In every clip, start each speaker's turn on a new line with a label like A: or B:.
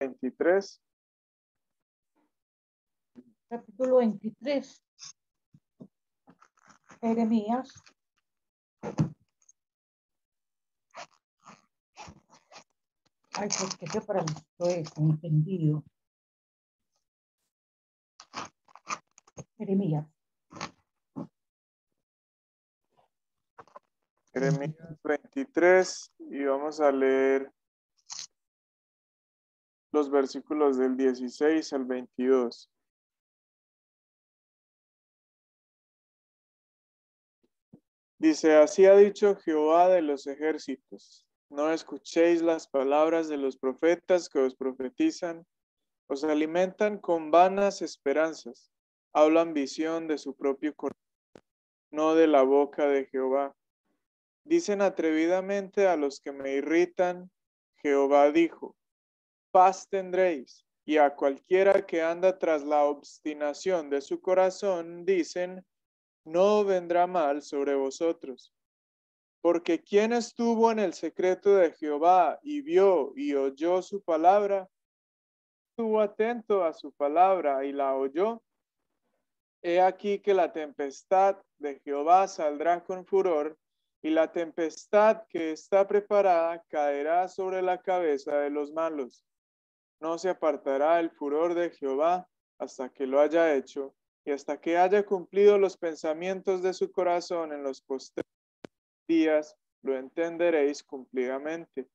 A: 23.
B: Capítulo 23. Jeremías. Ay, porque yo para esto es entendido. Jeremías.
A: Jeremías 23 y vamos a leer los versículos del 16 al 22. Dice, así ha dicho Jehová de los ejércitos, no escuchéis las palabras de los profetas que os profetizan, os alimentan con vanas esperanzas, hablan visión de su propio corazón, no de la boca de Jehová. Dicen atrevidamente a los que me irritan, Jehová dijo, paz tendréis, y a cualquiera que anda tras la obstinación de su corazón, dicen, no vendrá mal sobre vosotros. Porque quien estuvo en el secreto de Jehová y vio y oyó su palabra, estuvo atento a su palabra y la oyó. He aquí que la tempestad de Jehová saldrá con furor, y la tempestad que está preparada caerá sobre la cabeza de los malos. No se apartará el furor de Jehová hasta que lo haya hecho, y hasta que haya cumplido los pensamientos de su corazón en los postreros días, lo entenderéis cumplidamente.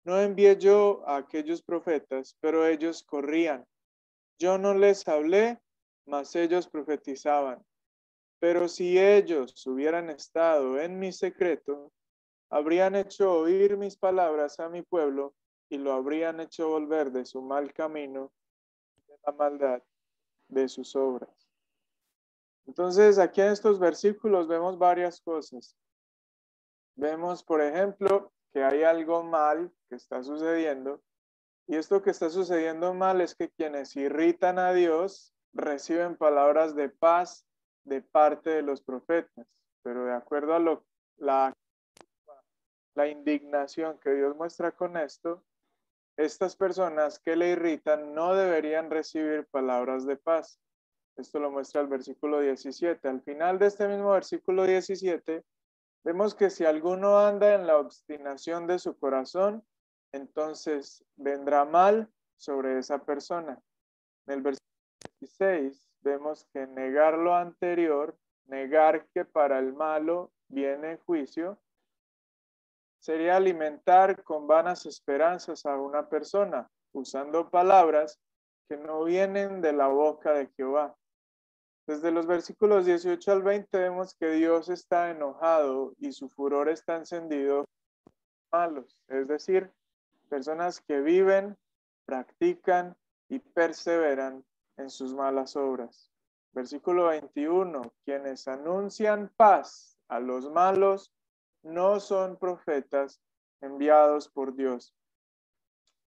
A: No envié yo a aquellos profetas, pero ellos corrían. Yo no les hablé, mas ellos profetizaban. Pero si ellos hubieran estado en mi secreto, habrían hecho oír mis palabras a mi pueblo y lo habrían hecho volver de su mal camino, de la maldad de sus obras. Entonces, aquí en estos versículos vemos varias cosas. Vemos, por ejemplo, que hay algo mal que está sucediendo, y esto que está sucediendo mal es que quienes irritan a Dios reciben palabras de paz de parte de los profetas, pero de acuerdo a la indignación que Dios muestra con esto, estas personas que le irritan no deberían recibir palabras de paz. Esto lo muestra el versículo 17. Al final de este mismo versículo 17, vemos que si alguno anda en la obstinación de su corazón, entonces vendrá mal sobre esa persona. En el versículo 16 vemos que negar lo anterior, negar que para el malo viene juicio, sería alimentar con vanas esperanzas a una persona, usando palabras que no vienen de la boca de Jehová. Desde los versículos 18 al 20 vemos que Dios está enojado y su furor está encendido con malos, es decir, personas que viven, practican y perseveran en sus malas obras. Versículo 21, quienes anuncian paz a los malos no son profetas enviados por Dios.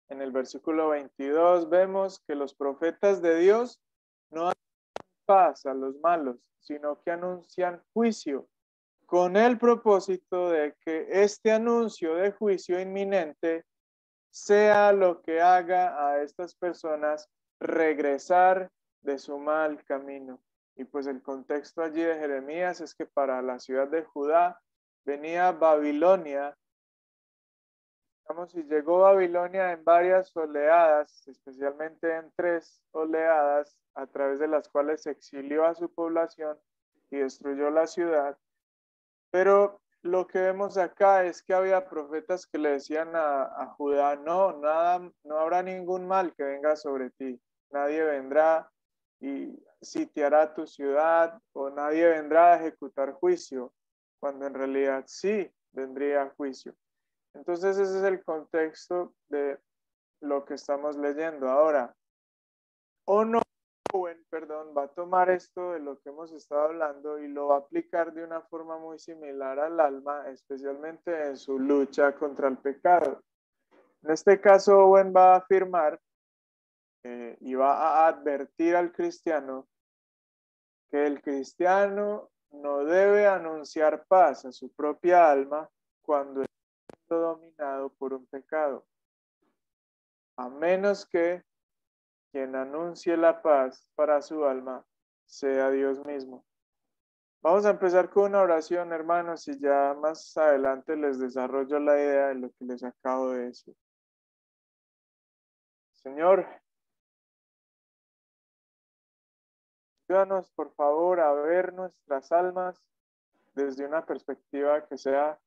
A: En el versículo 22 vemos que los profetas de Dios no paz a los malos, sino que anuncian juicio, con el propósito de que este anuncio de juicio inminente sea lo que haga a estas personas regresar de su mal camino. Y pues el contexto allí de Jeremías es que para la ciudad de Judá venía Babilonia. Digamos, y llegó Babilonia en varias oleadas, especialmente en 3 oleadas, a través de las cuales exilió a su población y destruyó la ciudad. Pero lo que vemos acá es que había profetas que le decían a Judá, no, nada, no habrá ningún mal que venga sobre ti. Nadie vendrá y sitiará tu ciudad, o nadie vendrá a ejecutar juicio, cuando en realidad sí vendría juicio. Entonces ese es el contexto de lo que estamos leyendo ahora. Owen, va a tomar esto de lo que hemos estado hablando y lo va a aplicar de una forma muy similar al alma, especialmente en su lucha contra el pecado. En este caso, Owen va a afirmar y va a advertir al cristiano que el cristiano no debe anunciar paz a su propia alma cuando está dominado por un pecado. a menos que quien anuncie la paz para su alma sea Dios mismo. Vamos a empezar con una oración, hermanos, y ya más adelante les desarrollo la idea de lo que les acabo de decir. Señor, ayúdanos por favor a ver nuestras almas desde una perspectiva que sea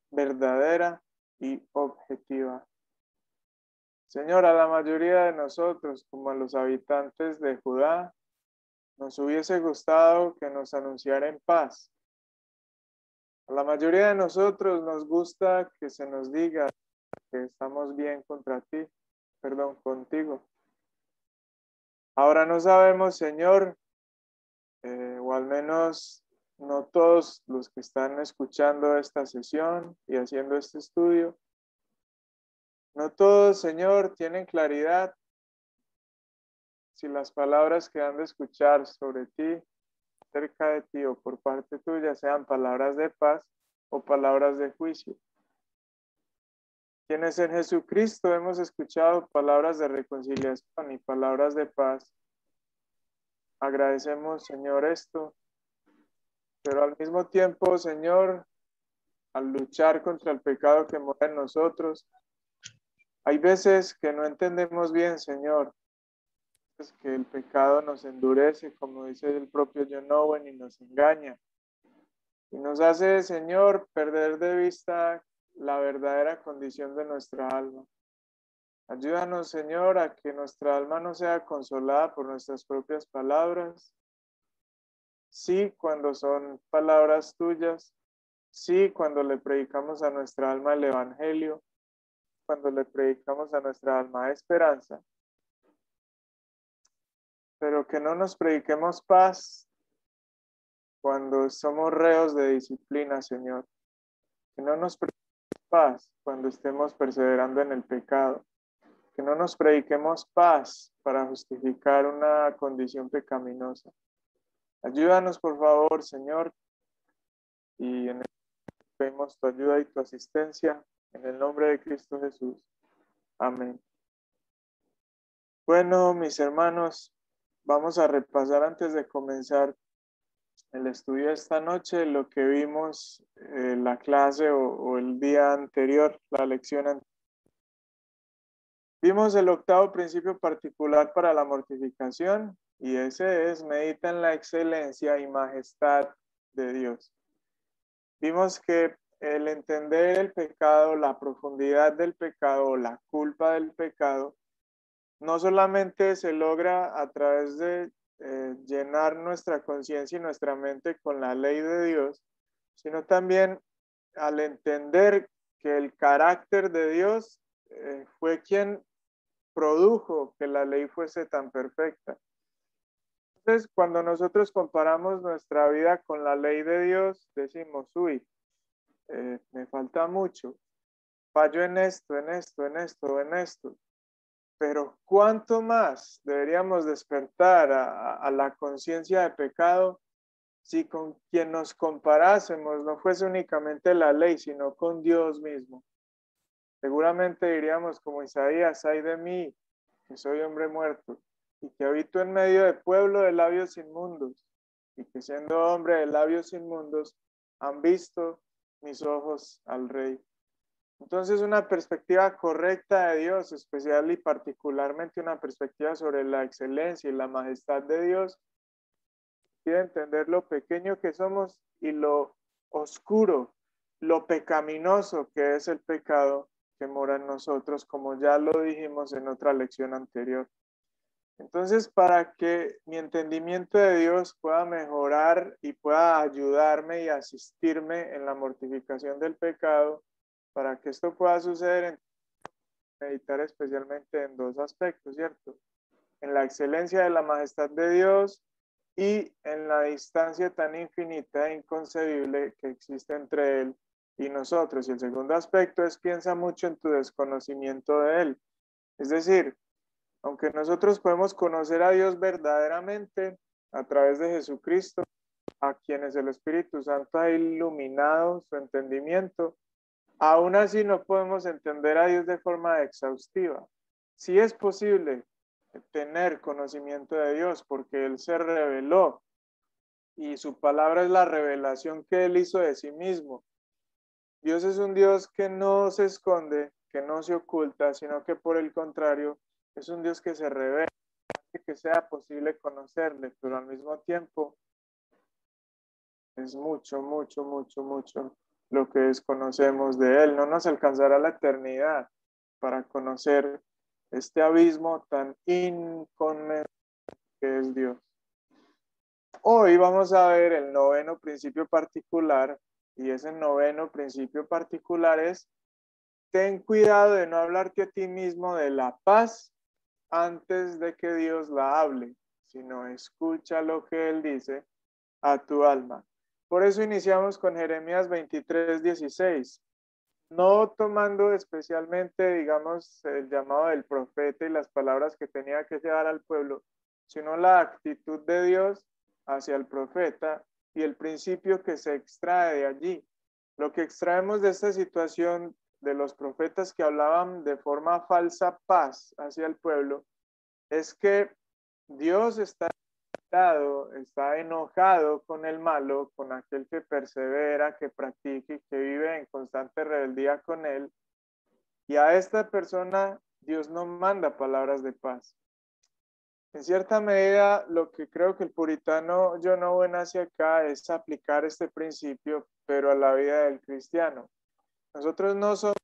A: verdadera y objetiva. Señor, a la mayoría de nosotros, como a los habitantes de Judá, nos hubiese gustado que nos anunciara en paz. A la mayoría de nosotros nos gusta que se nos diga que estamos bien contigo. Ahora no sabemos, Señor, o al menos no todos los que están escuchando esta sesión y haciendo este estudio, no todos, Señor, tienen claridad si las palabras que han de escuchar sobre ti, cerca de ti o por parte tuya, sean palabras de paz o palabras de juicio. Quienes en Jesucristo hemos escuchado palabras de reconciliación y palabras de paz, agradecemos, Señor, esto, pero al mismo tiempo, Señor, al luchar contra el pecado que mora en nosotros, hay veces que no entendemos bien, Señor, es que el pecado nos endurece, como dice el propio John Owen, y nos engaña. Y nos hace, Señor, perder de vista la verdadera condición de nuestra alma. Ayúdanos, Señor, a que nuestra alma no sea consolada por nuestras propias palabras. Sí, cuando son palabras tuyas. Sí, cuando le predicamos a nuestra alma el Evangelio. Cuando le predicamos a nuestra alma esperanza. Pero que no nos prediquemos paz cuando somos reos de disciplina, Señor. Que no nos prediquemos paz cuando estemos perseverando en el pecado. Que no nos prediquemos paz para justificar una condición pecaminosa. Ayúdanos, por favor, Señor, y en el pedimos tu ayuda y tu asistencia en el nombre de Cristo Jesús. Amén. Bueno, mis hermanos, vamos a repasar antes de comenzar el estudio de esta noche lo que vimos en la clase o el día anterior, la lección anterior. Vimos el octavo principio particular para la mortificación y ese es: medita en la excelencia y majestad de Dios. Vimos que el entender el pecado, la profundidad del pecado, la culpa del pecado, no solamente se logra a través de llenar nuestra conciencia y nuestra mente con la ley de Dios, sino también al entender que el carácter de Dios fue quien produjo que la ley fuese tan perfecta. Entonces, cuando nosotros comparamos nuestra vida con la ley de Dios, decimos, uy, me falta mucho, fallo en esto, en esto, en esto, en esto. Pero ¿cuánto más deberíamos despertar a la conciencia de pecado si con quien nos comparásemos no fuese únicamente la ley, sino con Dios mismo? Seguramente diríamos como Isaías, ay de mí, que soy hombre muerto, y que habito en medio de pueblo de labios inmundos, y que siendo hombre de labios inmundos, han visto mis ojos al Rey. Entonces, una perspectiva correcta de Dios, especial y particularmente una perspectiva sobre la excelencia y la majestad de Dios, quiere entender lo pequeño que somos y lo oscuro, lo pecaminoso que es el pecado que mora en nosotros, como ya lo dijimos en otra lección anterior. Entonces, para que mi entendimiento de Dios pueda mejorar y pueda ayudarme y asistirme en la mortificación del pecado, para que esto pueda suceder, meditar especialmente en dos aspectos, ¿cierto? En la excelencia de la majestad de Dios y en la distancia tan infinita e inconcebible que existe entre Él y nosotros. Y el segundo aspecto es: piensa mucho en tu desconocimiento de Él. Es decir, aunque nosotros podemos conocer a Dios verdaderamente a través de Jesucristo, a quienes el Espíritu Santo ha iluminado su entendimiento, aún así no podemos entender a Dios de forma exhaustiva. sí es posible tener conocimiento de Dios porque Él se reveló y su palabra es la revelación que Él hizo de sí mismo. Dios es un Dios que no se esconde, que no se oculta, sino que por el contrario es un Dios que se revela, que sea posible conocerle, pero al mismo tiempo es mucho, mucho, mucho, mucho lo que desconocemos de Él. No nos alcanzará la eternidad para conocer este abismo tan inconmensurable que es Dios. Hoy vamos a ver el noveno principio particular, y ese noveno principio particular es: ten cuidado de no hablarte a ti mismo de la paz antes de que Dios la hable, sino escucha lo que Él dice a tu alma. Por eso iniciamos con Jeremías 23:16, no tomando especialmente, digamos, el llamado del profeta y las palabras que tenía que llevar al pueblo, sino la actitud de Dios hacia el profeta y el principio que se extrae de allí. Lo que extraemos de esta situación de los profetas que hablaban de forma falsa paz hacia el pueblo es que Dios está enojado con el malo, con aquel que persevera, que practica y que vive en constante rebeldía con él. Y a esta persona Dios no manda palabras de paz. En cierta medida, lo que creo que el puritano John Owen hace acá es aplicar este principio, pero a la vida del cristiano. Nosotros no somos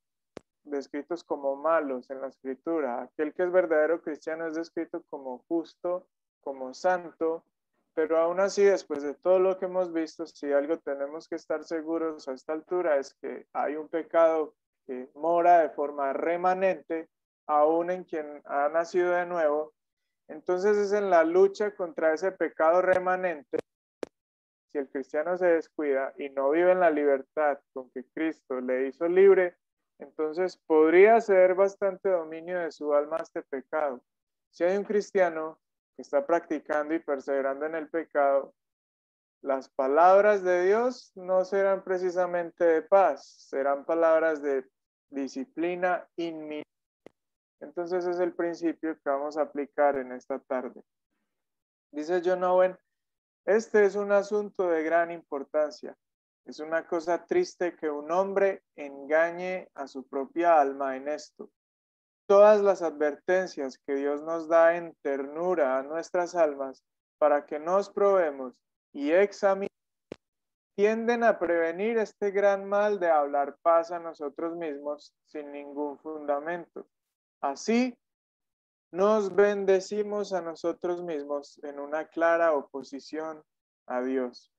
A: descritos como malos en la escritura. Aquel que es verdadero cristiano es descrito como justo, como santo, pero aún así, después de todo lo que hemos visto, si algo tenemos que estar seguros a esta altura es que hay un pecado que mora de forma remanente, aún en quien ha nacido de nuevo. Entonces es en la lucha contra ese pecado remanente. Si el cristiano se descuida y no vive en la libertad con que Cristo le hizo libre, entonces podría ser bastante dominio de su alma este pecado. Si hay un cristiano que está practicando y perseverando en el pecado, las palabras de Dios no serán precisamente de paz, serán palabras de disciplina inminente. Entonces es el principio que vamos a aplicar en esta tarde. Dice John Owen, este es un asunto de gran importancia. Es una cosa triste que un hombre engañe a su propia alma en esto. Todas las advertencias que Dios nos da en ternura a nuestras almas para que nos probemos y examinemos tienden a prevenir este gran mal de hablar paz a nosotros mismos sin ningún fundamento. Así, nos bendecimos a nosotros mismos en una clara oposición a Dios.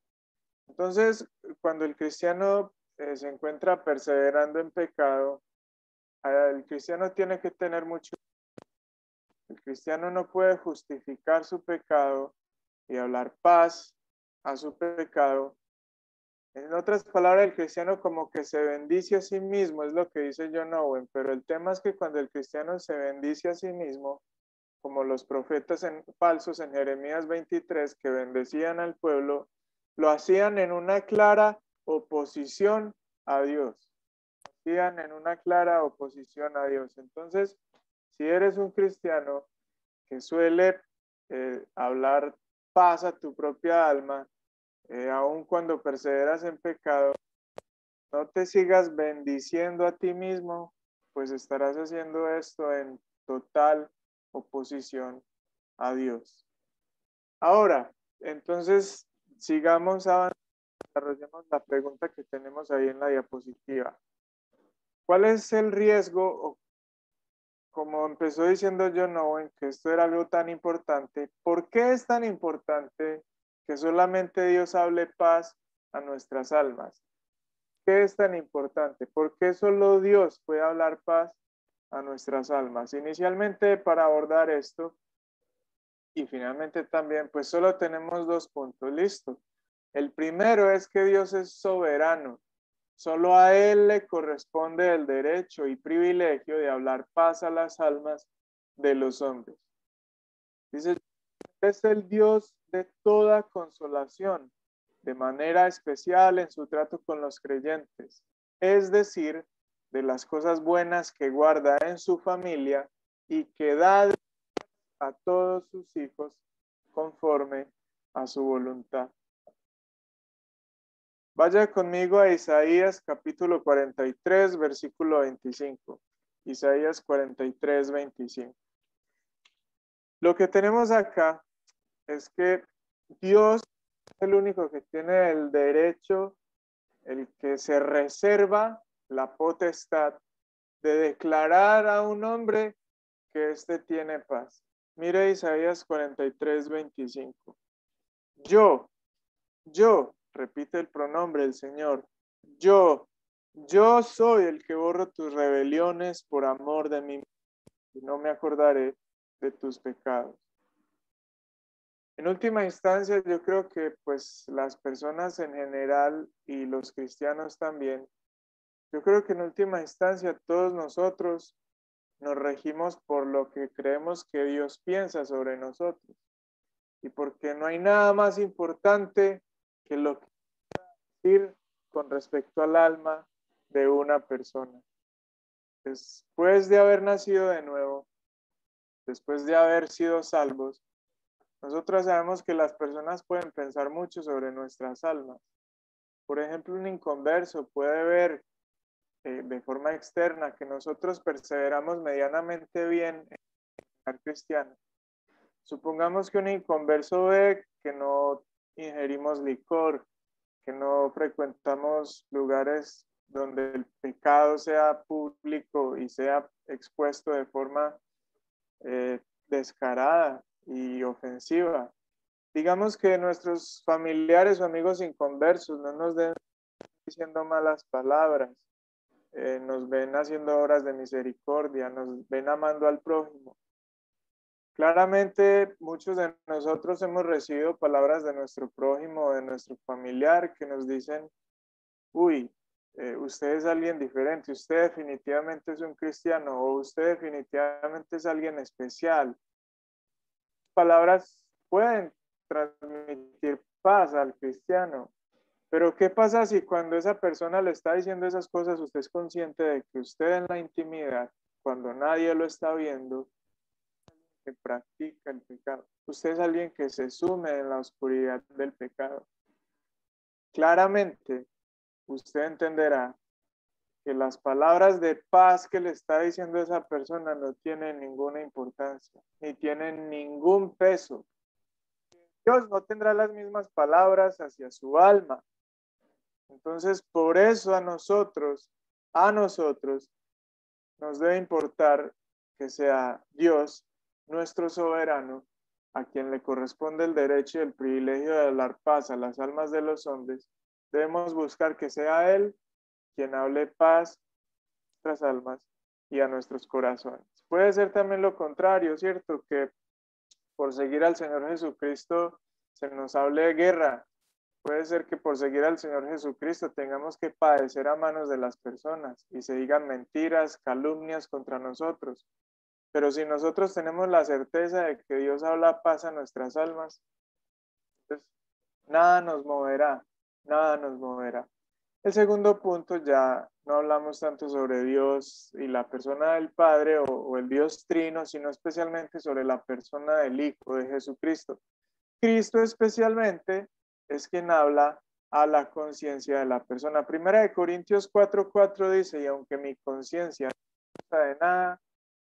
A: Entonces, cuando el cristiano se encuentra perseverando en pecado, el cristiano tiene que tener mucho. El cristiano no puede justificar su pecado y hablar paz a su pecado. En otras palabras, el cristiano como que se bendice a sí mismo, es lo que dice John Owen, pero el tema es que cuando el cristiano se bendice a sí mismo, como los profetas falsos en Jeremías 23 que bendecían al pueblo, lo hacían en una clara oposición a Dios. Lo hacían en una clara oposición a Dios. Entonces, si eres un cristiano que suele hablar paz a tu propia alma, aun cuando perseveras en pecado, no te sigas bendiciendo a ti mismo, pues estarás haciendo esto en total oposición a Dios. Ahora, entonces, sigamos avanzando, desarrollemos la pregunta que tenemos ahí en la diapositiva. ¿Cuál es el riesgo? Como empezó diciendo John Owen, que esto era algo tan importante, ¿por qué es tan importante que solamente Dios hable paz a nuestras almas? ¿Qué es tan importante? ¿Por qué solo Dios puede hablar paz a nuestras almas? Inicialmente, para abordar esto, y finalmente también, pues solo tenemos dos puntos, listo. El primero es que Dios es soberano. Solo a Él le corresponde el derecho y privilegio de hablar paz a las almas de los hombres. Dice, es el Dios de toda consolación, de manera especial en su trato con los creyentes, es decir, de las cosas buenas que guarda en su familia y que da a todos sus hijos conforme a su voluntad. Vaya conmigo a Isaías capítulo 43, versículo 25. Isaías 43, 25. Lo que tenemos acá es que Dios es el único que tiene el derecho, el que se reserva la potestad de declarar a un hombre que éste tiene paz. Mire Isaías 43, 25. Yo, repite el pronombre del Señor, yo soy el que borro tus rebeliones por amor de mí y no me acordaré de tus pecados. En última instancia, yo creo que pues las personas en general y los cristianos también, yo creo que en última instancia todos nosotros nos regimos por lo que creemos que Dios piensa sobre nosotros y porque no hay nada más importante que lo que decir con respecto al alma de una persona. Después de haber nacido de nuevo, después de haber sido salvos, nosotros sabemos que las personas pueden pensar mucho sobre nuestras almas. Por ejemplo, un inconverso puede ver de forma externa que nosotros perseveramos medianamente bien en ser cristianos. Supongamos que un inconverso ve que no ingerimos licor, que no frecuentamos lugares donde el pecado sea público y sea expuesto de forma descarada y ofensiva. Digamos que nuestros familiares o amigos inconversos no nos den diciendo malas palabras, nos ven haciendo obras de misericordia, nos ven amando al prójimo. Claramente muchos de nosotros hemos recibido palabras de nuestro prójimo, de nuestro familiar, que nos dicen, uy, usted es alguien diferente, usted definitivamente es un cristiano o usted definitivamente es alguien especial. Palabras pueden transmitir paz al cristiano, pero ¿qué pasa si cuando esa persona le está diciendo esas cosas, usted es consciente de que usted en la intimidad, cuando nadie lo está viendo, que practica el pecado? Usted es alguien que se sume en la oscuridad del pecado. Claramente, usted entenderá que las palabras de paz que le está diciendo esa persona no tienen ninguna importancia, ni tienen ningún peso. Dios no tendrá las mismas palabras hacia su alma. Entonces, por eso a nosotros nos debe importar que sea Dios, nuestro soberano, a quien le corresponde el derecho y el privilegio de hablar paz a las almas de los hombres. Debemos buscar que sea Él quien hable paz a nuestras almas y a nuestros corazones. Puede ser también lo contrario, ¿cierto? Que por seguir al Señor Jesucristo se nos hable de guerra. Puede ser que por seguir al Señor Jesucristo tengamos que padecer a manos de las personas y se digan mentiras, calumnias contra nosotros. Pero si nosotros tenemos la certeza de que Dios habla paz a nuestras almas, pues nada nos moverá, nada nos moverá. El segundo punto, ya no hablamos tanto sobre Dios y la persona del Padre o el Dios Trino, sino especialmente sobre la persona del Hijo de Jesucristo. Cristo especialmente es quien habla a la conciencia de la persona. Primera de Corintios 4:4 dice, y aunque mi conciencia no de nada,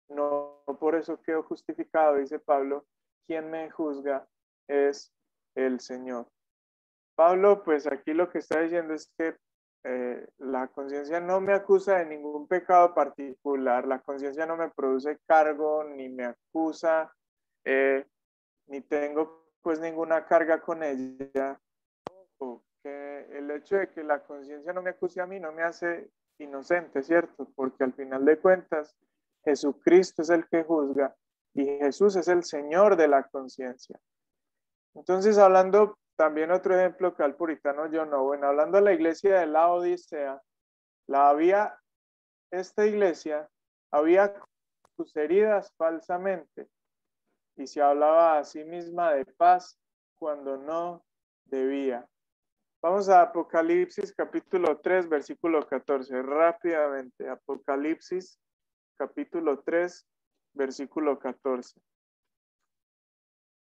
A: no por eso quedo justificado, dice Pablo, quien me juzga es el Señor. Pablo, pues aquí lo que está diciendo es que la conciencia no me acusa de ningún pecado particular, la conciencia no me produce cargo, ni me acusa, ni tengo pues ninguna carga con ella. Que el hecho de que la conciencia no me acuse a mí no me hace inocente, ¿cierto? Porque al final de cuentas, Jesucristo es el que juzga y Jesús es el Señor de la conciencia. Entonces, hablando también otro ejemplo que al puritano John Owen, hablando de la iglesia de la Odisea, esta iglesia había sus heridas falsamente y se hablaba a sí misma de paz cuando no debía. Vamos a Apocalipsis capítulo 3, versículo 14, rápidamente. Apocalipsis capítulo 3, versículo 14.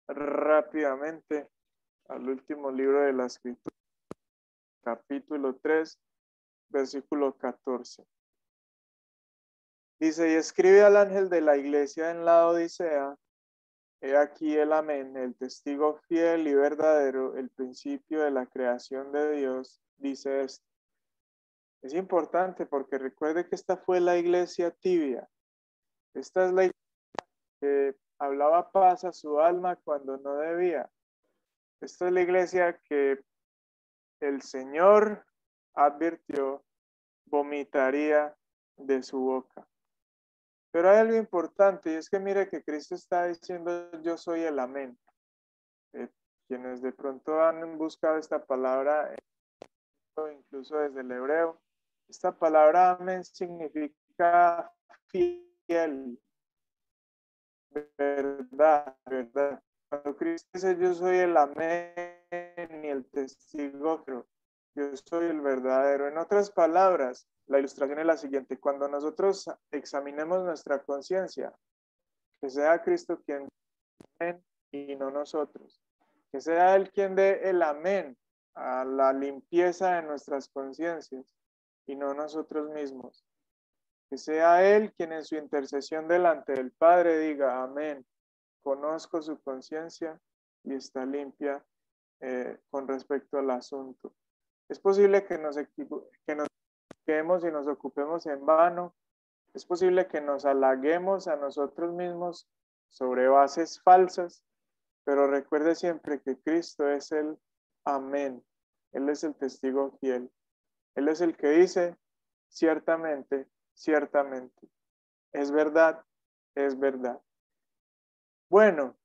A: Rápidamente, al último libro de la Escritura, capítulo 3, versículo 14. Dice, y escribe al ángel de la iglesia en la Odisea, he aquí el amén, el testigo fiel y verdadero, el principio de la creación de Dios, dice esto. Es importante porque recuerde que esta fue la iglesia tibia. Esta es la iglesia que hablaba paz a su alma cuando no debía. Esta es la iglesia que el Señor advirtió vomitaría de su boca. Pero hay algo importante y es que mire que Cristo está diciendo yo soy el amén. Quienes de pronto han buscado esta palabra, incluso desde el hebreo, esta palabra amén significa fiel, verdad, verdad. Cuando Cristo dice yo soy el amén y el testigo, yo soy el verdadero. En otras palabras, la ilustración es la siguiente. Cuando nosotros examinemos nuestra conciencia, que sea Cristo quien dé amén y no nosotros. Que sea Él quien dé el amén a la limpieza de nuestras conciencias y no nosotros mismos. Que sea Él quien en su intercesión delante del Padre diga amén. Conozco su conciencia y está limpia con respecto al asunto. Es posible que nos equivoquemos y nos ocupemos en vano. Es posible que nos halaguemos a nosotros mismos sobre bases falsas, pero recuerde siempre que Cristo es el amén. Él es el testigo fiel. Él es el que dice, ciertamente, ciertamente. Es verdad, es verdad. Bueno,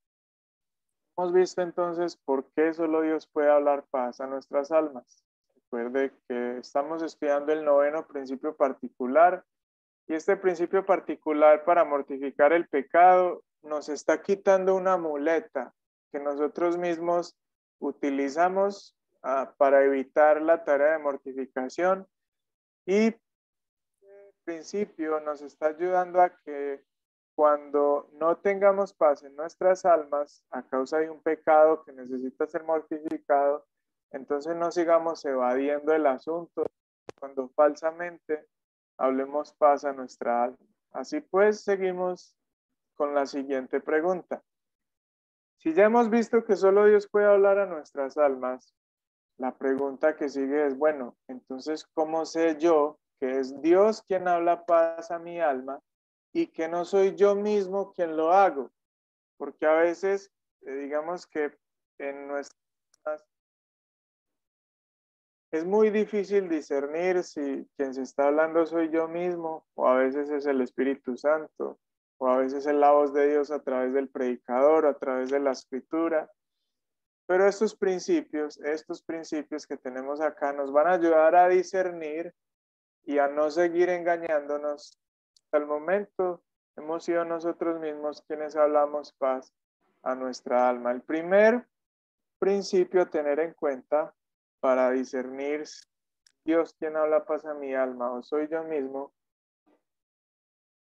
A: hemos visto entonces por qué solo Dios puede hablar paz a nuestras almas. Recuerde que estamos estudiando el 9º principio particular y este principio particular para mortificar el pecado nos está quitando una muleta que nosotros mismos utilizamos para evitar la tarea de mortificación y el principio nos está ayudando a que cuando no tengamos paz en nuestras almas a causa de un pecado que necesita ser mortificado, entonces no sigamos evadiendo el asunto cuando falsamente hablemos paz a nuestra alma. Así pues, seguimos con la siguiente pregunta. Si ya hemos visto que solo Dios puede hablar a nuestras almas, la pregunta que sigue es, bueno, entonces, ¿cómo sé yo que es Dios quien habla paz a mi alma y que no soy yo mismo quien lo hago? Porque a veces, digamos que en nuestras es muy difícil discernir si quien se está hablando soy yo mismo, o a veces es el Espíritu Santo, o a veces es la voz de Dios a través del predicador, a través de la escritura. Pero estos principios que tenemos acá nos van a ayudar a discernir y a no seguir engañándonos. Hasta el momento hemos sido nosotros mismos quienes hablamos paz a nuestra alma. El primer principio a tener en cuenta para discernir Dios quien habla paz a mi alma o soy yo mismo,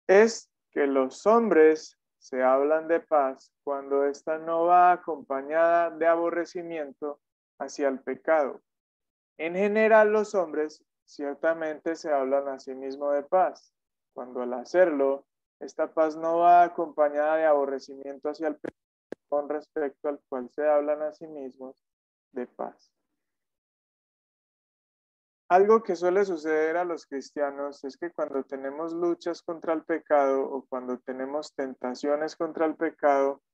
A: es que los hombres se hablan de paz cuando ésta no va acompañada de aborrecimiento hacia el pecado. En general, los hombres ciertamente se hablan a sí mismos de paz. Cuando al hacerlo, esta paz no va acompañada de aborrecimiento hacia el pecado con respecto al cual se hablan a sí mismos de paz. Algo que suele suceder a los cristianos es que cuando tenemos luchas contra el pecado o cuando tenemos tentaciones contra el pecado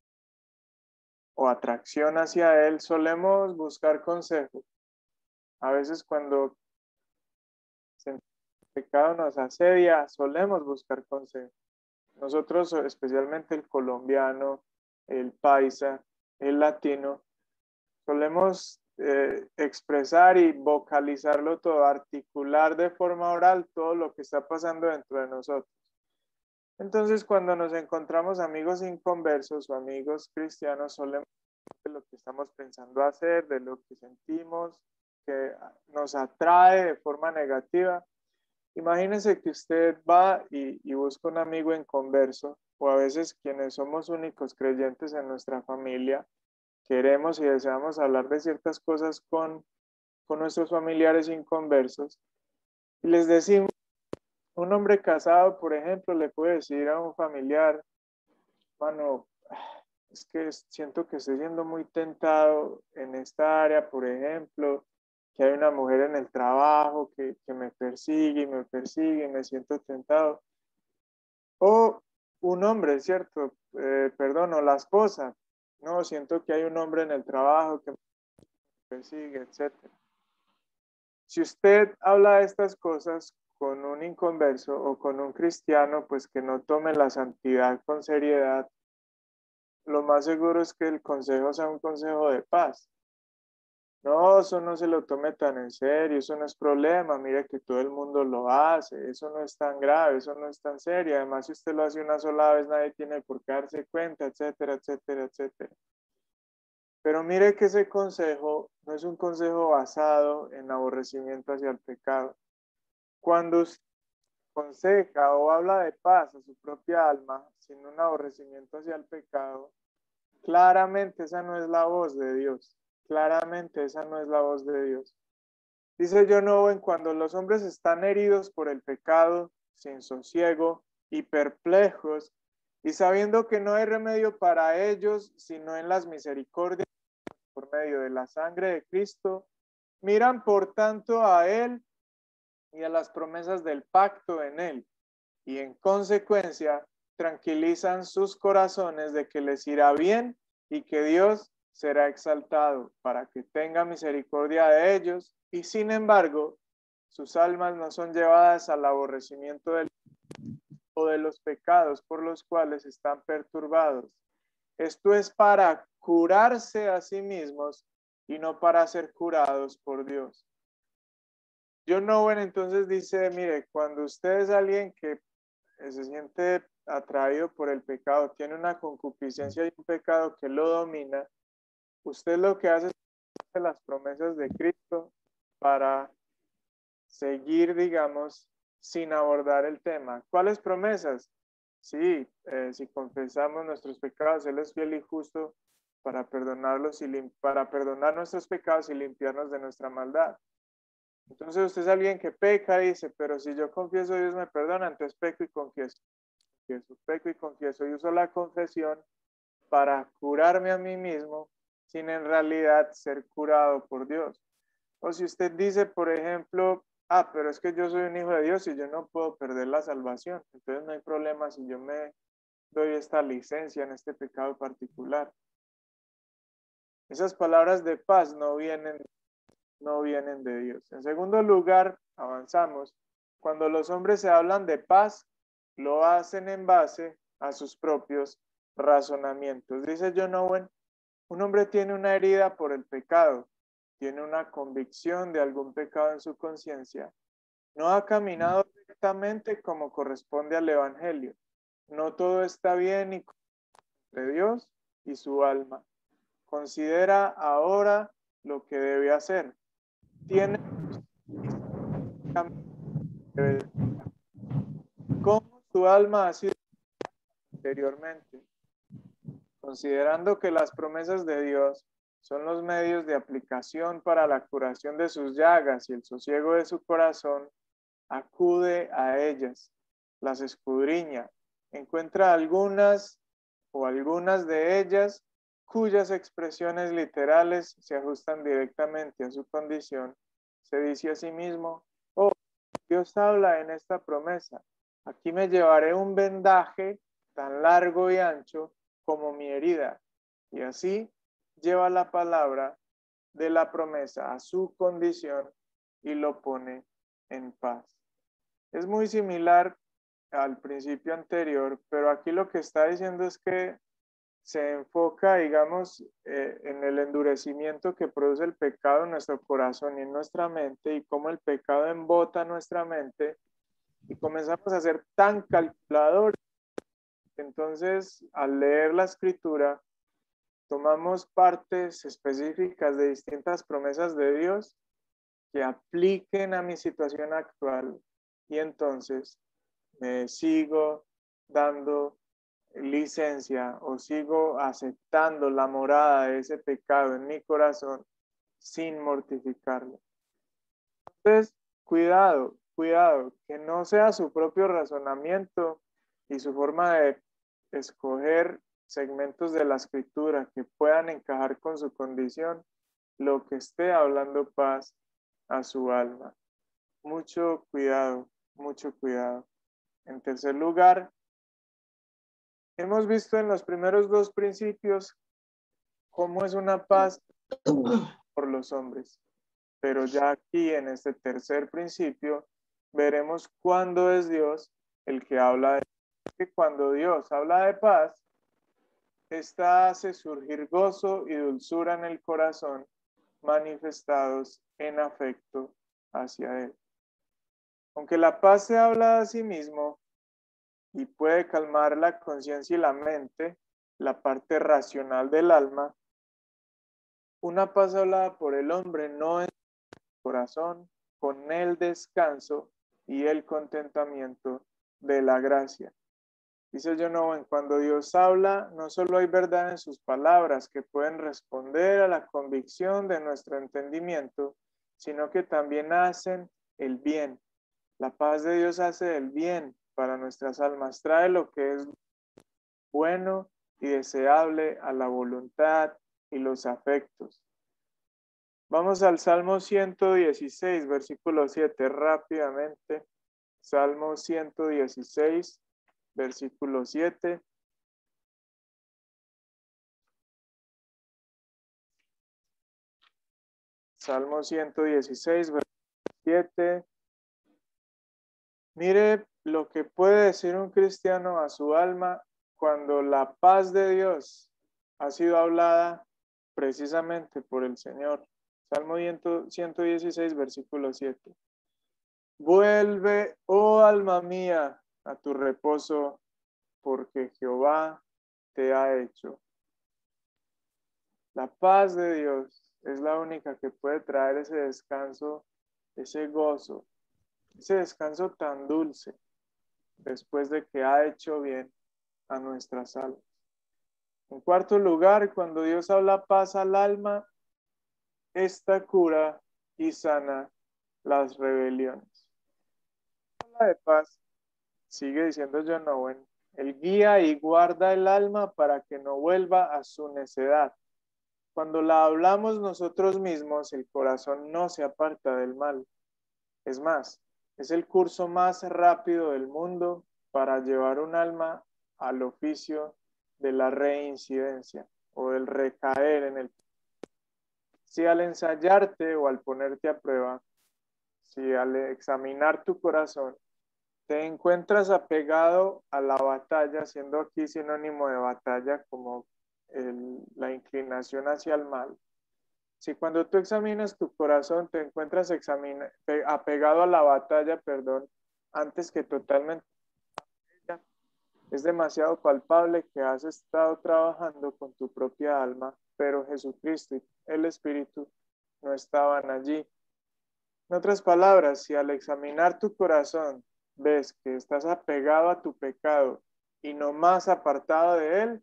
A: o atracción hacia él, solemos buscar consejo. A veces cuando el pecado nos asedia, solemos buscar consejo. Nosotros, especialmente el colombiano, el paisa, el latino, solemos expresar y vocalizarlo todo, articular de forma oral todo lo que está pasando dentro de nosotros. Entonces, cuando nos encontramos amigos inconversos o amigos cristianos, solemos hablar de lo que estamos pensando hacer, de lo que sentimos, que nos atrae de forma negativa. Imagínense que usted va y busca un amigo inconverso o a veces quienes somos únicos creyentes en nuestra familia, queremos y deseamos hablar de ciertas cosas con nuestros familiares inconversos, y les decimos, un hombre casado, por ejemplo, le puede decir a un familiar, mano, es que siento que estoy siendo muy tentado en esta área, por ejemplo, que hay una mujer en el trabajo que me persigue y me siento tentado. O un hombre, ¿cierto? Perdón, o la esposa. No, siento que hay un hombre en el trabajo que me persigue, etcétera. Si usted habla de estas cosas con un inconverso o con un cristiano, pues que no tome la santidad con seriedad, lo más seguro es que el consejo sea un consejo de paz. No, eso no se lo tome tan en serio, eso no es problema, mire que todo el mundo lo hace, eso no es tan grave, eso no es tan serio, además si usted lo hace una sola vez nadie tiene por qué darse cuenta, etcétera, etcétera, etcétera. Pero mire que ese consejo no es un consejo basado en aborrecimiento hacia el pecado. Cuando usted aconseja o habla de paz a su propia alma sin un aborrecimiento hacia el pecado, claramente esa no es la voz de Dios. Claramente esa no es la voz de Dios. Dice John Owen, cuando los hombres están heridos por el pecado, sin sosiego y perplejos, y sabiendo que no hay remedio para ellos, sino en las misericordias por medio de la sangre de Cristo, miran por tanto a Él y a las promesas del pacto en Él, y en consecuencia tranquilizan sus corazones de que les irá bien y que Dios será exaltado para que tenga misericordia de ellos, y sin embargo, sus almas no son llevadas al aborrecimiento del o de los pecados por los cuales están perturbados. Esto es para curarse a sí mismos y no para ser curados por Dios. John Owen entonces dice, mire, cuando usted es alguien que se siente atraído por el pecado, tiene una concupiscencia y un pecado que lo domina, usted lo que hace es las promesas de Cristo para seguir, digamos, sin abordar el tema. ¿Cuáles promesas? Sí, si confesamos nuestros pecados, Él es fiel y justo para perdonarlos y para perdonar nuestros pecados y limpiarnos de nuestra maldad. Entonces usted es alguien que peca y dice, pero si yo confieso, Dios me perdona, entonces peco y confieso. Peco y confieso y uso la confesión para curarme a mí mismo sin en realidad ser curado por Dios. O si usted dice, por ejemplo, pero es que yo soy un hijo de Dios y yo no puedo perder la salvación, entonces no hay problema si yo me doy esta licencia en este pecado particular. Esas palabras de paz no vienen de Dios. En segundo lugar, avanzamos. Cuando los hombres se hablan de paz, lo hacen en base a sus propios razonamientos. Dice John Owen, un hombre tiene una herida por el pecado, tiene una convicción de algún pecado en su conciencia. No ha caminado directamente como corresponde al Evangelio. No todo está bien y entre Dios y su alma. Considera ahora lo que debe hacer. Tiene cómo su alma ha sido anteriormente, considerando que las promesas de Dios son los medios de aplicación para la curación de sus llagas y el sosiego de su corazón, acude a ellas, las escudriña, encuentra algunas o algunas de ellas cuyas expresiones literales se ajustan directamente a su condición, se dice a sí mismo, oh, Dios habla en esta promesa, aquí me llevaré un vendaje tan largo y ancho como mi herida, y así lleva la palabra de la promesa a su condición y lo pone en paz. Es muy similar al principio anterior, pero aquí lo que está diciendo es que se enfoca, digamos, en el endurecimiento que produce el pecado en nuestro corazón y en nuestra mente y cómo el pecado embota nuestra mente y comenzamos a ser tan calculadores. Entonces, al leer la escritura, tomamos partes específicas de distintas promesas de Dios que apliquen a mi situación actual y entonces me sigo dando licencia o sigo aceptando la morada de ese pecado en mi corazón sin mortificarlo. Entonces, cuidado, que no sea su propio razonamiento y su forma de escoger segmentos de la escritura que puedan encajar con su condición, lo que esté hablando paz a su alma. Mucho cuidado, mucho cuidado. En tercer lugar, hemos visto en los primeros dos principios cómo es una paz por los hombres. Pero ya aquí en este tercer principio veremos cuándo es Dios el que habla de que cuando Dios habla de paz, esta hace surgir gozo y dulzura en el corazón manifestados en afecto hacia Él. Aunque la paz se habla a sí mismo y puede calmar la conciencia y la mente, la parte racional del alma, una paz hablada por el hombre no es corazón con el descanso y el contentamiento de la gracia. Dice John Owen, cuando Dios habla, no solo hay verdad en sus palabras que pueden responder a la convicción de nuestro entendimiento, sino que también hacen el bien. La paz de Dios hace el bien para nuestras almas, trae lo que es bueno y deseable a la voluntad y los afectos. Vamos al Salmo 116, versículo 7, rápidamente. Salmo 116, versículo 7. Salmo 116, versículo 7. Mire lo que puede decir un cristiano a su alma cuando la paz de Dios ha sido hablada precisamente por el Señor. Salmo 116, versículo 7. Vuelve, oh alma mía, a tu reposo, porque Jehová te ha hecho. La paz de Dios es la única que puede traer ese descanso, ese gozo, ese descanso tan dulce después de que ha hecho bien a nuestras almas. En cuarto lugar, cuando Dios habla paz al alma, esta cura y sana las rebeliones. Habla de paz, sigue diciendo John Owen, el guía y guarda el alma para que no vuelva a su necedad. Cuando la hablamos nosotros mismos, el corazón no se aparta del mal. Es más, es el curso más rápido del mundo para llevar un alma al oficio de la reincidencia o del recaer en el. Si al ensayarte o al ponerte a prueba, si al examinar tu corazón, te encuentras apegado a la batalla, siendo aquí sinónimo de batalla como la inclinación hacia el mal. Si cuando tú examinas tu corazón te encuentras apegado a la batalla, antes que totalmente, es demasiado palpable que has estado trabajando con tu propia alma, pero Jesucristo y el Espíritu no estaban allí. En otras palabras, si al examinar tu corazón ves que estás apegado a tu pecado y no más apartado de él,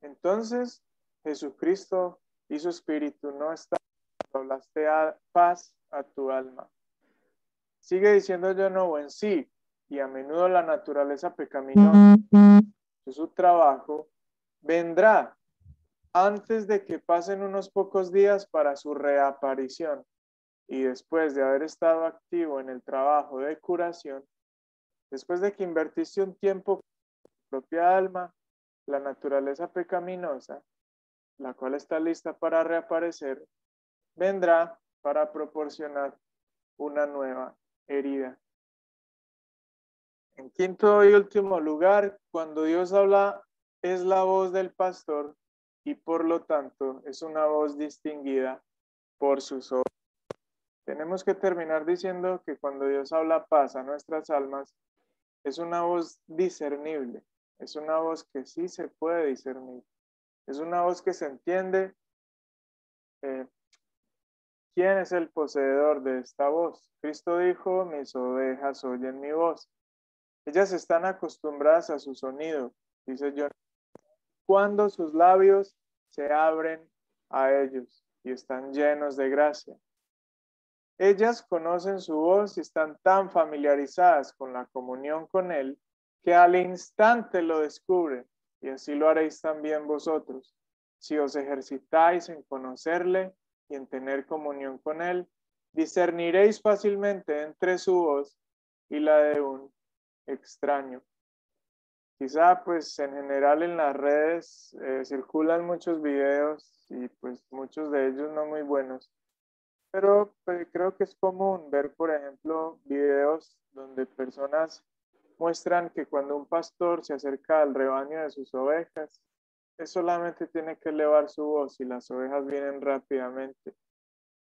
A: entonces Jesucristo y su Espíritu no están. Hablaste a paz a tu alma. Sigue diciendo John Owen, sí, y a menudo la naturaleza pecaminosa de su trabajo vendrá antes de que pasen unos pocos días para su reaparición. Y después de haber estado activo en el trabajo de curación, después de que invertiste un tiempo con tu propia alma, la naturaleza pecaminosa, la cual está lista para reaparecer, vendrá para proporcionar una nueva herida. En quinto y último lugar, cuando Dios habla, es la voz del pastor y por lo tanto es una voz distinguida por sus obras. Tenemos que terminar diciendo que cuando Dios habla paz a nuestras almas, es una voz discernible, es una voz que sí se puede discernir, es una voz que se entiende quién es el poseedor de esta voz. Cristo dijo, mis ovejas oyen mi voz. Ellas están acostumbradas a su sonido, dice John. cuando sus labios se abren a ellos y están llenos de gracia. Ellas conocen su voz y están tan familiarizadas con la comunión con Él que al instante lo descubren, y así lo haréis también vosotros, si os ejercitáis en conocerle y en tener comunión con Él. Discerniréis fácilmente entre su voz y la de un extraño. Quizá pues en general en las redes circulan muchos videos y pues muchos de ellos no muy buenos, pero pues, creo que es común ver, por ejemplo, videos donde personas muestran que cuando un pastor se acerca al rebaño de sus ovejas, él solamente tiene que elevar su voz y las ovejas vienen rápidamente.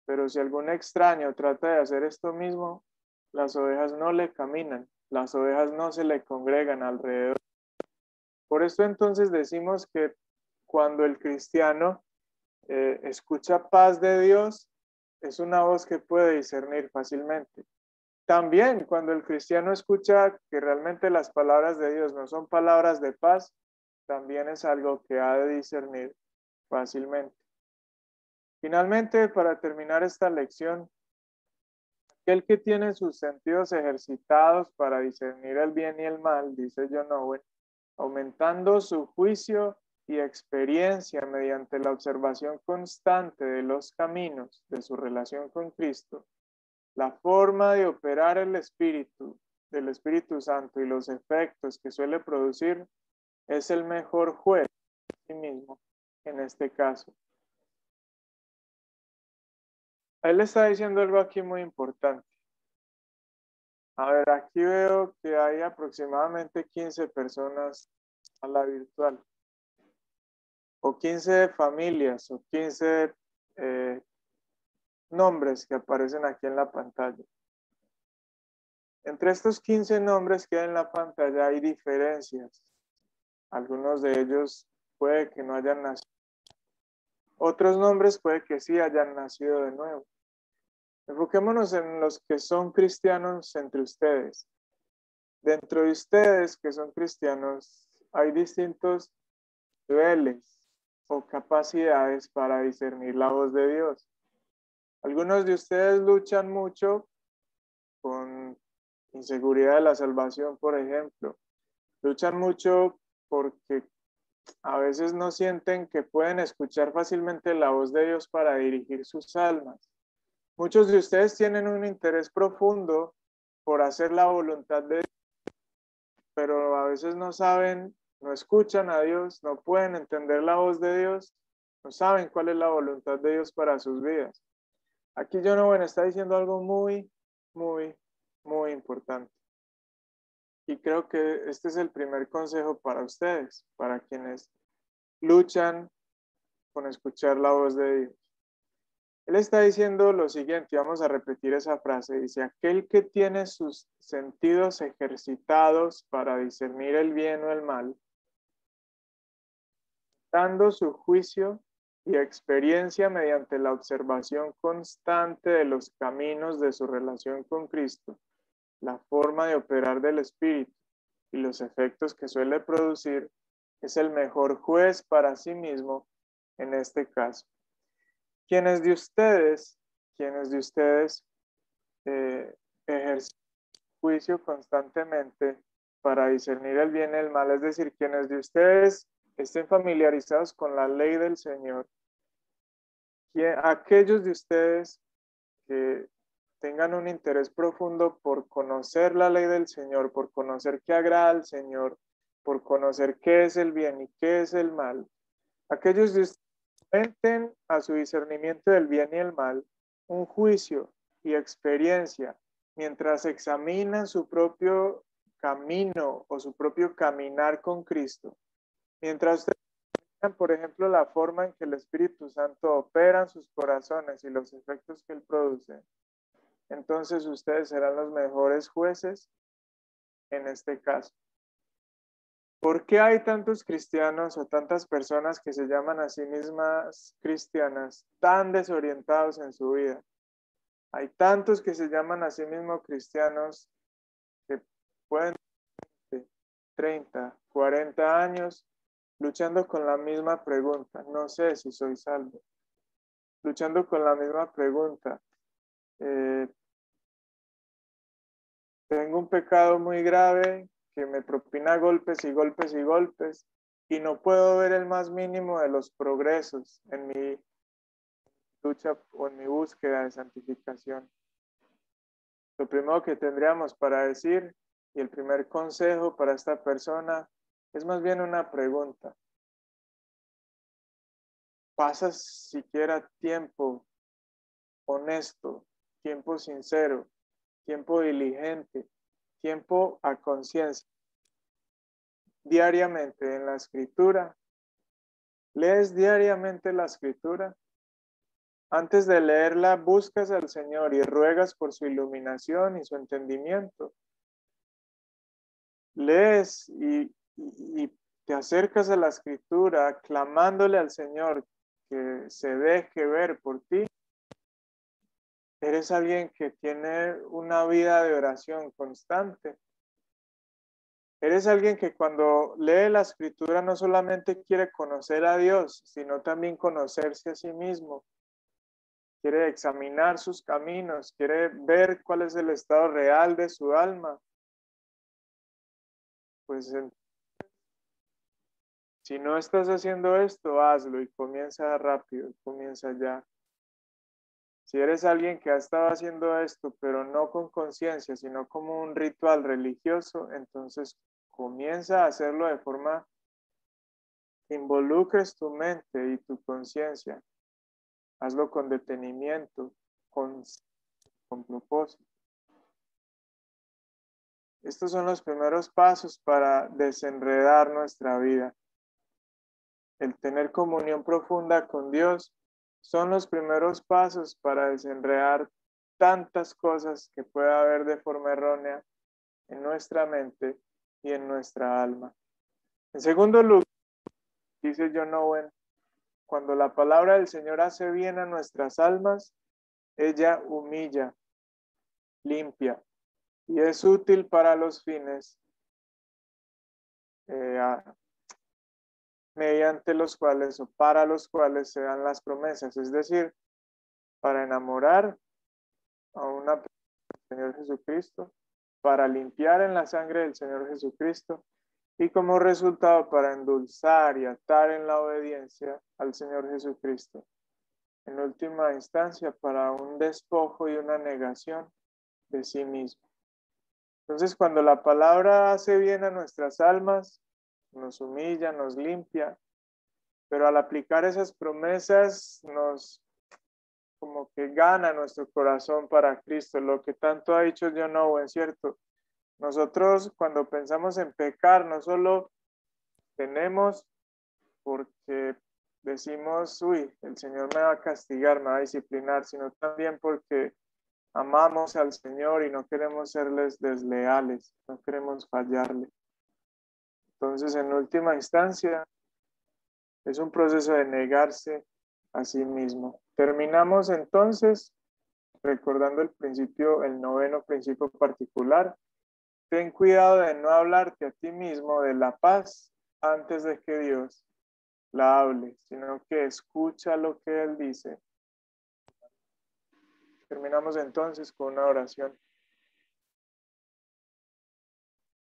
A: Pero si algún extraño trata de hacer esto mismo, las ovejas no le caminan, las ovejas no se le congregan alrededor. Por esto entonces decimos que cuando el cristiano escucha paz de Dios, es una voz que puede discernir fácilmente. También cuando el cristiano escucha que realmente las palabras de Dios no son palabras de paz, también es algo que ha de discernir fácilmente. Finalmente, para terminar esta lección, aquel que tiene sus sentidos ejercitados para discernir el bien y el mal, dice John Owen, aumentando su juicio y experiencia mediante la observación constante de los caminos de su relación con Cristo, la forma de operar el Espíritu, del Espíritu Santo y los efectos que suele producir, es el mejor juez de sí mismo en este caso. Él está diciendo algo aquí muy importante. A ver, aquí veo que hay aproximadamente 15 personas a la virtual, o 15 familias, o 15 nombres que aparecen aquí en la pantalla. Entre estos 15 nombres que hay en la pantalla hay diferencias. Algunos de ellos puede que no hayan nacido. Otros nombres puede que sí hayan nacido de nuevo. Enfoquémonos en los que son cristianos entre ustedes. Dentro de ustedes que son cristianos hay distintos niveles o capacidades para discernir la voz de Dios. Algunos de ustedes luchan mucho con inseguridad de la salvación, por ejemplo. Luchan mucho porque a veces no sienten que pueden escuchar fácilmente la voz de Dios para dirigir sus almas. Muchos de ustedes tienen un interés profundo por hacer la voluntad de Dios, pero a veces no saben, no escuchan a Dios, no pueden entender la voz de Dios, no saben cuál es la voluntad de Dios para sus vidas. Aquí John Owen está diciendo algo muy, muy, muy importante. Y creo que este es el primer consejo para ustedes, para quienes luchan con escuchar la voz de Dios. Él está diciendo lo siguiente, vamos a repetir esa frase, dice, aquel que tiene sus sentidos ejercitados para discernir el bien o el mal, dando su juicio y experiencia mediante la observación constante de los caminos de su relación con Cristo, la forma de operar del Espíritu y los efectos que suele producir, es el mejor juez para sí mismo en este caso. ¿Quiénes de ustedes ejercen juicio constantemente para discernir el bien y el mal? Es decir, quienes de ustedes estén familiarizados con la ley del Señor, aquellos de ustedes que tengan un interés profundo por conocer la ley del Señor, por conocer qué agrada al Señor, por conocer qué es el bien y qué es el mal, aquellos de ustedes meten a su discernimiento del bien y el mal un juicio y experiencia mientras examinan su propio camino o su propio caminar con Cristo. Mientras ustedes examinan, por ejemplo, la forma en que el Espíritu Santo opera en sus corazones y los efectos que Él produce, entonces ustedes serán los mejores jueces en este caso. ¿Por qué hay tantos cristianos o tantas personas que se llaman a sí mismas cristianas tan desorientados en su vida? Hay tantos que se llaman a sí mismos cristianos que pueden tener 30, 40 años luchando con la misma pregunta, no sé si soy salvo, luchando con la misma pregunta, tengo un pecado muy grave que me propina golpes y golpes y golpes y no puedo ver el más mínimo de los progresos en mi lucha o en mi búsqueda de santificación. Lo primero que tendríamos para decir y el primer consejo para esta persona es más bien una pregunta. ¿Pasas siquiera tiempo honesto, tiempo sincero, tiempo diligente, tiempo a conciencia diariamente en la escritura? ¿Lees diariamente la escritura? Antes de leerla, buscas al Señor y ruegas por su iluminación y su entendimiento. Lees y te acercas a la escritura clamándole al Señor que se deje ver por ti. Eres alguien que tiene una vida de oración constante. Eres alguien que cuando lee la escritura no solamente quiere conocer a Dios, sino también conocerse a sí mismo. Quiere examinar sus caminos, quiere ver cuál es el estado real de su alma. Pues si no estás haciendo esto, hazlo y comienza rápido, comienza ya. Si eres alguien que ha estado haciendo esto, pero no con conciencia, sino como un ritual religioso, entonces comienza a hacerlo de forma que involucres tu mente y tu conciencia. Hazlo con detenimiento, con propósito. Estos son los primeros pasos para desenredar nuestra vida. El tener comunión profunda con Dios son los primeros pasos para desenredar tantas cosas que pueda haber de forma errónea en nuestra mente y en nuestra alma. En segundo lugar, dice John Owen, cuando la palabra del Señor hace bien a nuestras almas, ella humilla, limpia y es útil para los fines mediante los cuales o para los cuales se dan las promesas, es decir, para enamorar a una persona del Señor Jesucristo, para limpiar en la sangre del Señor Jesucristo y como resultado para endulzar y atar en la obediencia al Señor Jesucristo. En última instancia, para un despojo y una negación de sí mismo. Entonces, cuando la palabra hace bien a nuestras almas, nos humilla, nos limpia, pero al aplicar esas promesas nos como que gana nuestro corazón para Cristo, lo que tanto ha dicho John Owen, ¿cierto? Nosotros cuando pensamos en pecar, no solo tenemos porque decimos, uy, el Señor me va a castigar, me va a disciplinar, sino también porque amamos al Señor y no queremos serles desleales, no queremos fallarle. Entonces, en última instancia, es un proceso de negarse a sí mismo. Terminamos entonces recordando el principio, el noveno principio particular. Ten cuidado de no hablarte a ti mismo de la paz antes de que Dios la hable, sino que escucha lo que Él dice. Terminamos entonces con una oración.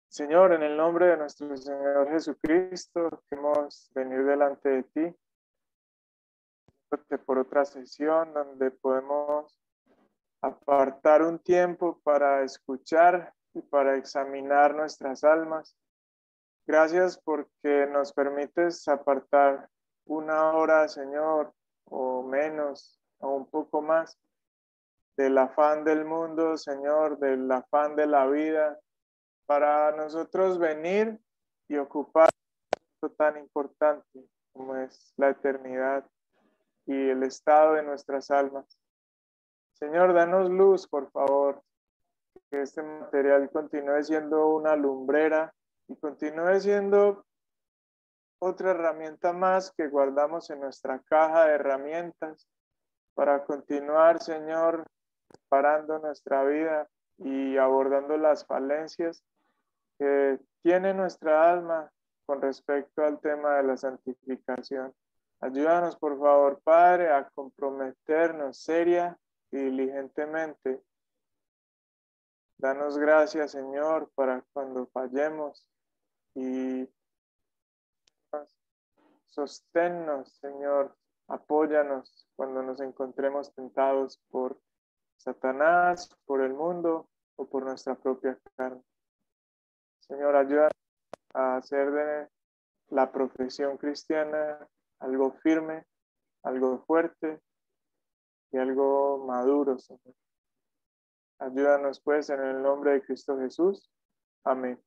A: Señor, en el nombre de nuestro Señor Jesucristo, queremos venir delante de ti por otra sesión donde podemos apartar un tiempo para escuchar y para examinar nuestras almas. Gracias porque nos permites apartar una hora, Señor, o menos, o un poco más, del afán del mundo, Señor, del afán de la vida, para nosotros venir y ocupar esto tan importante como es la eternidad y el estado de nuestras almas. Señor, danos luz, por favor, que este material continúe siendo una lumbrera y continúe siendo otra herramienta más que guardamos en nuestra caja de herramientas para continuar, Señor, parando nuestra vida y abordando las falencias que tiene nuestra alma con respecto al tema de la santificación. Ayúdanos, por favor, Padre, a comprometernos seria y diligentemente. Danos gracias, Señor, para cuando fallemos y sosténnos, Señor. Apóyanos cuando nos encontremos tentados por Satanás, por el mundo o por nuestra propia carne. Señor, ayúdanos a hacer de la profesión cristiana algo firme, algo fuerte y algo maduro, Señor. Ayúdanos pues en el nombre de Cristo Jesús. Amén.